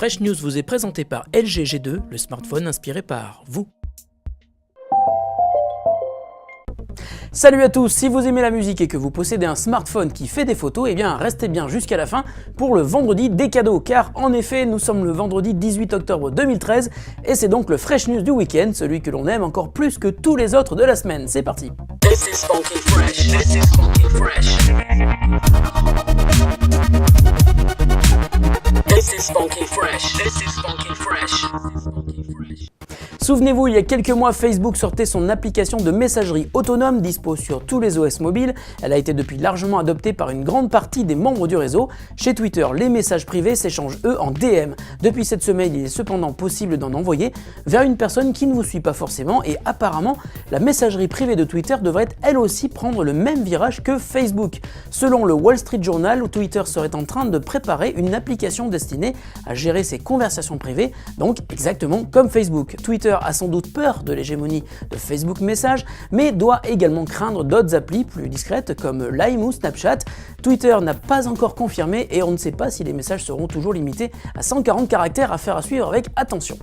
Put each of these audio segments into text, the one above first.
Fresh News vous est présenté par LG G2, le smartphone inspiré par vous. Salut à tous, si vous aimez la musique et que vous possédez un smartphone qui fait des photos, eh bien restez bien jusqu'à la fin pour le vendredi des cadeaux, car en effet nous sommes le vendredi 18 octobre 2013 et c'est donc le Fresh News du week-end, celui que l'on aime encore plus que tous les autres de la semaine. C'est parti. This is funky fresh. This is funky fresh. This is funky fresh. This is funky fresh. Souvenez-vous, il y a quelques mois, Facebook sortait son application de messagerie autonome dispo sur tous les OS mobiles. Elle a été depuis largement adoptée par une grande partie des membres du réseau. Chez Twitter, les messages privés s'échangent eux en DM. Depuis cette semaine, il est cependant possible d'en envoyer vers une personne qui ne vous suit pas forcément et apparemment, la messagerie privée de Twitter devrait elle aussi prendre le même virage que Facebook. Selon le Wall Street Journal, Twitter serait en train de préparer une application destinée à gérer ses conversations privées, donc exactement comme Facebook. Twitter a sans doute peur de l'hégémonie de Facebook Message, mais doit également craindre d'autres applis plus discrètes comme Line ou Snapchat. Twitter n'a pas encore confirmé et on ne sait pas si les messages seront toujours limités à 140 caractères, à faire à suivre avec attention.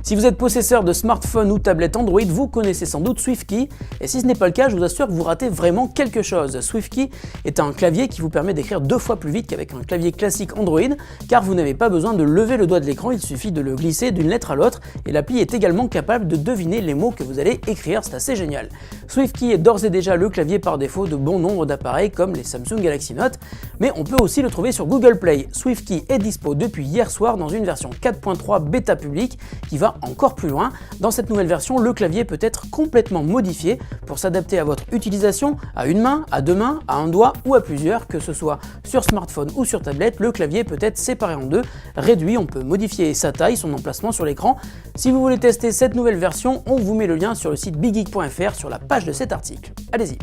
Si vous êtes possesseur de smartphone ou tablette Android, vous connaissez sans doute SwiftKey, et si ce n'est pas le cas, je vous assure que vous ratez vraiment quelque chose. SwiftKey est un clavier qui vous permet d'écrire 2 fois plus vite qu'avec un clavier classique Android, car vous n'avez pas besoin de lever le doigt de l'écran, il suffit de le glisser d'une lettre à l'autre, et l'appli est également capable de deviner les mots que vous allez écrire, c'est assez génial. SwiftKey est d'ores et déjà le clavier par défaut de bon nombre d'appareils comme les Samsung Galaxy Note, mais on peut aussi le trouver sur Google Play. SwiftKey est dispo depuis hier soir dans une version 4.3 bêta publique qui va encore plus loin. Dans cette nouvelle version, le clavier peut être complètement modifié pour s'adapter à votre utilisation, à une main, à 2 mains, à un doigt ou à plusieurs, que ce soit sur smartphone ou sur tablette. Le clavier peut être séparé en 2, réduit, on peut modifier sa taille, son emplacement sur l'écran. Si vous voulez tester cette nouvelle version, on vous met le lien sur le site biggeek.fr sur la page de cet article. Allez-y.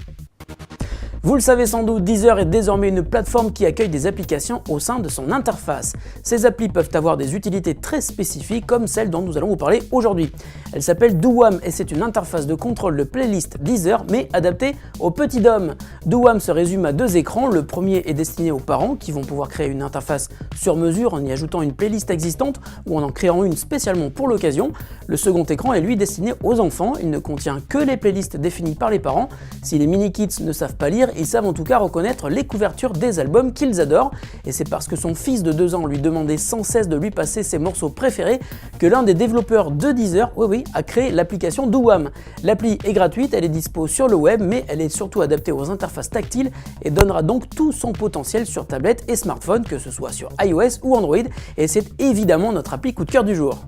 Vous le savez sans doute, Deezer est désormais une plateforme qui accueille des applications au sein de son interface. Ces applis peuvent avoir des utilités très spécifiques comme celle dont nous allons vous parler aujourd'hui. Elle s'appelle Dooam et c'est une interface de contrôle de playlist Deezer mais adaptée aux petits DOM. Dooam se résume à 2 écrans, le premier est destiné aux parents qui vont pouvoir créer une interface sur mesure en y ajoutant une playlist existante ou en créant une spécialement pour l'occasion. Le second écran est lui destiné aux enfants, il ne contient que les playlists définies par les parents. Si les mini-kids ne savent pas lire, ils savent en tout cas reconnaître les couvertures des albums qu'ils adorent, et c'est parce que son fils de 2 ans lui demandait sans cesse de lui passer ses morceaux préférés que l'un des développeurs de Deezer, a créé l'application Dooam. L'appli est gratuite, elle est dispo sur le web, mais elle est surtout adaptée aux interfaces tactiles et donnera donc tout son potentiel sur tablette et smartphone, que ce soit sur iOS ou Android, et c'est évidemment notre appli coup de cœur du jour.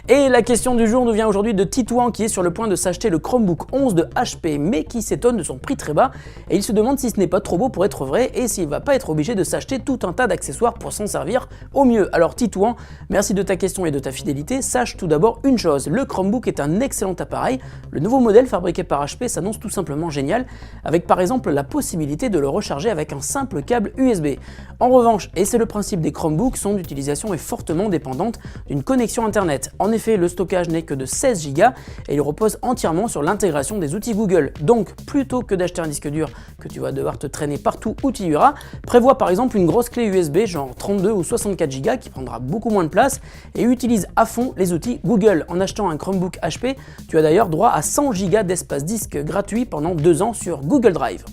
Et la question du jour nous vient aujourd'hui de Titouan qui est sur le point de s'acheter le Chromebook 11 de HP mais qui s'étonne de son prix très bas et il se demande si ce n'est pas trop beau pour être vrai et s'il va pas être obligé de s'acheter tout un tas d'accessoires pour s'en servir au mieux. Alors Titouan, merci de ta question et de ta fidélité. Sache tout d'abord une chose, le Chromebook est un excellent appareil. Le nouveau modèle fabriqué par HP s'annonce tout simplement génial avec par exemple la possibilité de le recharger avec un simple câble USB. En revanche, et c'est le principe des Chromebooks, son utilisation est fortement dépendante d'une connexion internet. En effet, le stockage n'est que de 16 Go et il repose entièrement sur l'intégration des outils Google. Donc, plutôt que d'acheter un disque dur que tu vas devoir te traîner partout où tu iras, prévois par exemple une grosse clé USB genre 32 ou 64 Go qui prendra beaucoup moins de place et utilise à fond les outils Google. En achetant un Chromebook HP, tu as d'ailleurs droit à 100 Go d'espace disque gratuit pendant 2 ans sur Google Drive.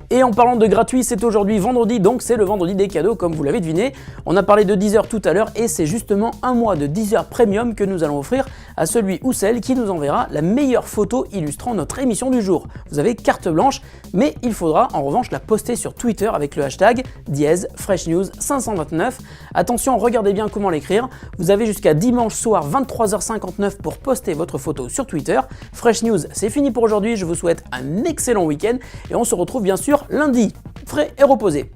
Et en parlant de gratuit, c'est aujourd'hui vendredi, donc c'est le vendredi des cadeaux comme vous l'avez deviné. On a parlé de Deezer tout à l'heure et c'est justement un mois de Deezer Premium que nous allons offrir à celui ou celle qui nous enverra la meilleure photo illustrant notre émission du jour. Vous avez carte blanche, mais il faudra en revanche la poster sur Twitter avec le hashtag #FreshNews529. Attention, regardez bien comment l'écrire. Vous avez jusqu'à dimanche soir 23h59 pour poster votre photo sur Twitter. Fresh News, c'est fini pour aujourd'hui. Je vous souhaite un excellent week-end et on se retrouve bien sûr lundi, frais et reposé.